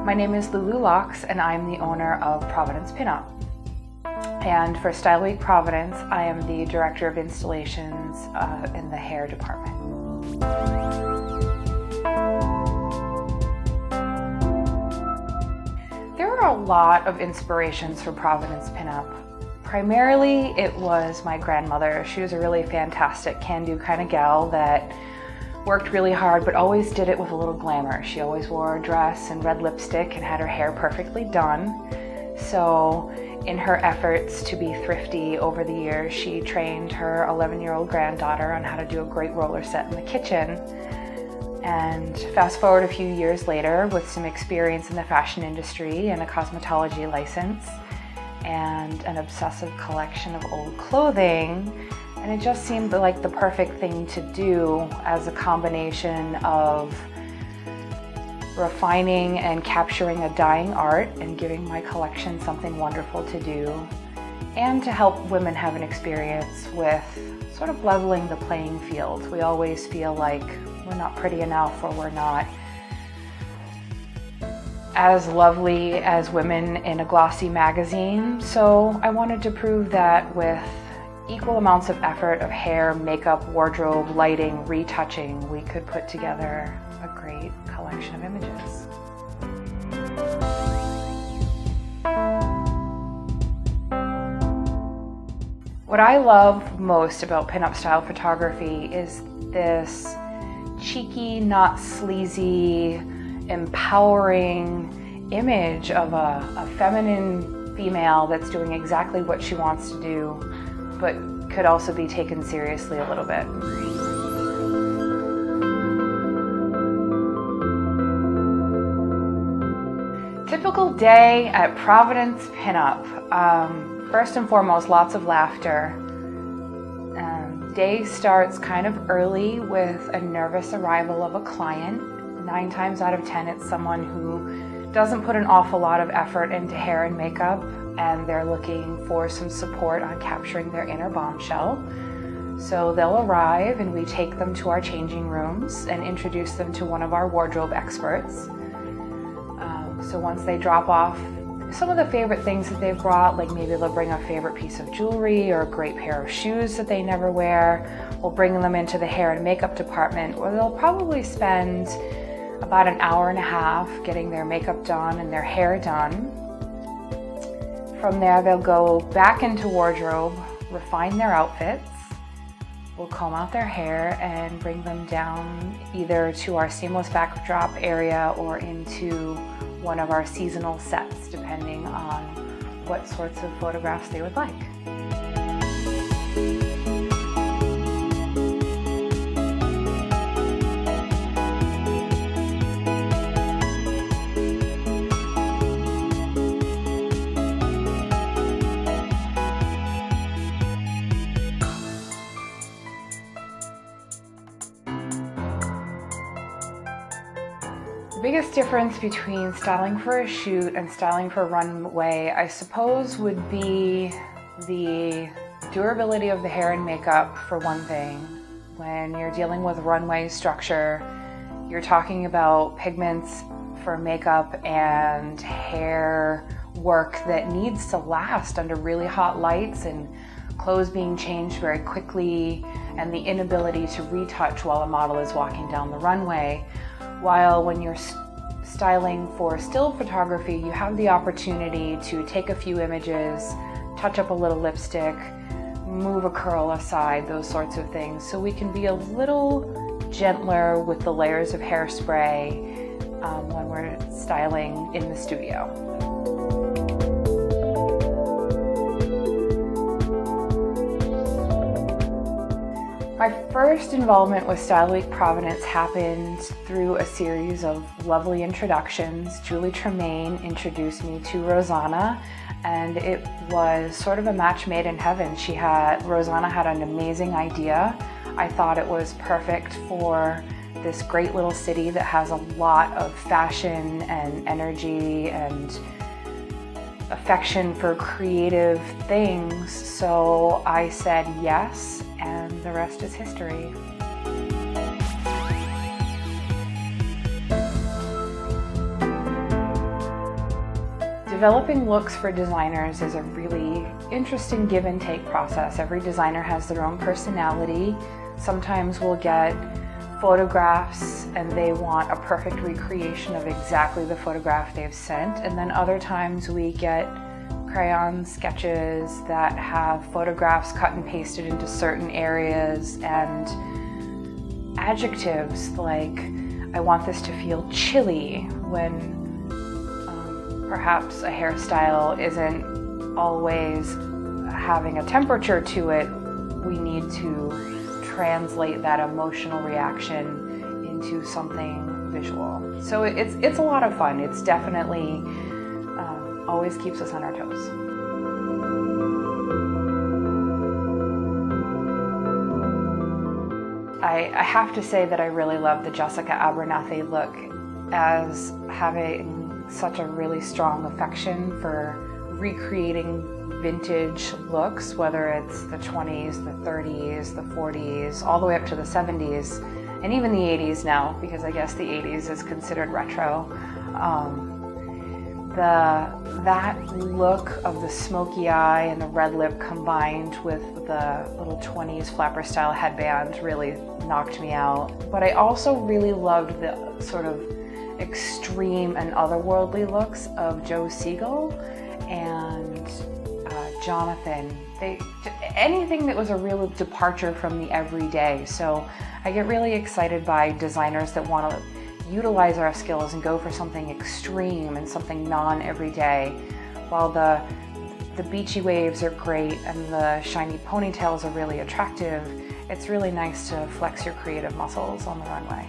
My name is LuLu Locks and I'm the owner of Providence Pin-Up. And for StyleWeek Providence, I am the Director of Installations in the hair department. There were a lot of inspirations for Providence Pin-Up. Primarily, it was my grandmother. She was a really fantastic can-do kind of gal that worked really hard, but always did it with a little glamour. She always wore a dress and red lipstick and had her hair perfectly done. So in her efforts to be thrifty over the years, she trained her 11-year-old granddaughter on how to do a great roller set in the kitchen. And fast forward a few years later, with some experience in the fashion industry and a cosmetology license and an obsessive collection of old clothing, and it just seemed like the perfect thing to do as a combination of refining and capturing a dying art and giving my collection something wonderful to do, and to help women have an experience with sort of leveling the playing field. We always feel like we're not pretty enough or we're not as lovely as women in a glossy magazine. So I wanted to prove that with equal amounts of effort of hair, makeup, wardrobe, lighting, retouching, we could put together a great collection of images. What I love most about pinup style photography is this cheeky, not sleazy, empowering image of a feminine female that's doing exactly what she wants to do, but could also be taken seriously a little bit. Typical day at Providence Pin-Up. First and foremost, lots of laughter. Day starts kind of early with a nervous arrival of a client. 9 times out of 10, it's someone who doesn't put an awful lot of effort into hair and makeup, and they're looking for some support on capturing their inner bombshell. So they'll arrive and we take them to our changing rooms and introduce them to one of our wardrobe experts. So once they drop off some of the favorite things that they've brought, like maybe they'll bring a favorite piece of jewelry or a great pair of shoes that they never wear, we'll bring them into the hair and makeup department, where they'll probably spend about an hour and a half getting their makeup done and their hair done. From there, they'll go back into wardrobe, refine their outfits. We'll comb out their hair and bring them down either to our seamless backdrop area or into one of our seasonal sets, depending on what sorts of photographs they would like. The biggest difference between styling for a shoot and styling for a runway, I suppose, would be the durability of the hair and makeup, for one thing. When you're dealing with runway structure, you're talking about pigments for makeup and hair work that needs to last under really hot lights, and clothes being changed very quickly, and the inability to retouch while a model is walking down the runway. While when you're styling for still photography, you have the opportunity to take a few images, touch up a little lipstick, move a curl aside, those sorts of things. So we can be a little gentler with the layers of hairspray when we're styling in the studio. My first involvement with StyleWeek Providence happened through a series of lovely introductions. Julie Tremaine introduced me to Rosanna, and it was sort of a match made in heaven. Rosanna had an amazing idea. I thought it was perfect for this great little city that has a lot of fashion and energy and affection for creative things. So I said yes, and the rest is history. Developing looks for designers is a really interesting give and take process. Every designer has their own personality. Sometimes we'll get photographs and they want a perfect recreation of exactly the photograph they've sent, and then other times we get crayon sketches that have photographs cut and pasted into certain areas, and adjectives like, I want this to feel chilly, when perhaps a hairstyle isn't always having a temperature to it. We need to translate that emotional reaction into something visual. So it's a lot of fun. It's definitely always keeps us on our toes. I have to say that I really love the Jessica Abernathy look, as having such a really strong affection for recreating vintage looks, whether it's the 20s, the 30s, the 40s, all the way up to the 70s, and even the 80s now, because I guess the 80s is considered retro. That look of the smoky eye and the red lip combined with the little 20s flapper style headband really knocked me out. But I also really loved the sort of extreme and otherworldly looks of Joe Siegel and Jonathan. Anything that was a real departure from the everyday. So I get really excited by designers that want to utilize our skills and go for something extreme and something non-everyday. While the beachy waves are great and the shiny ponytails are really attractive, it's really nice to flex your creative muscles on the runway.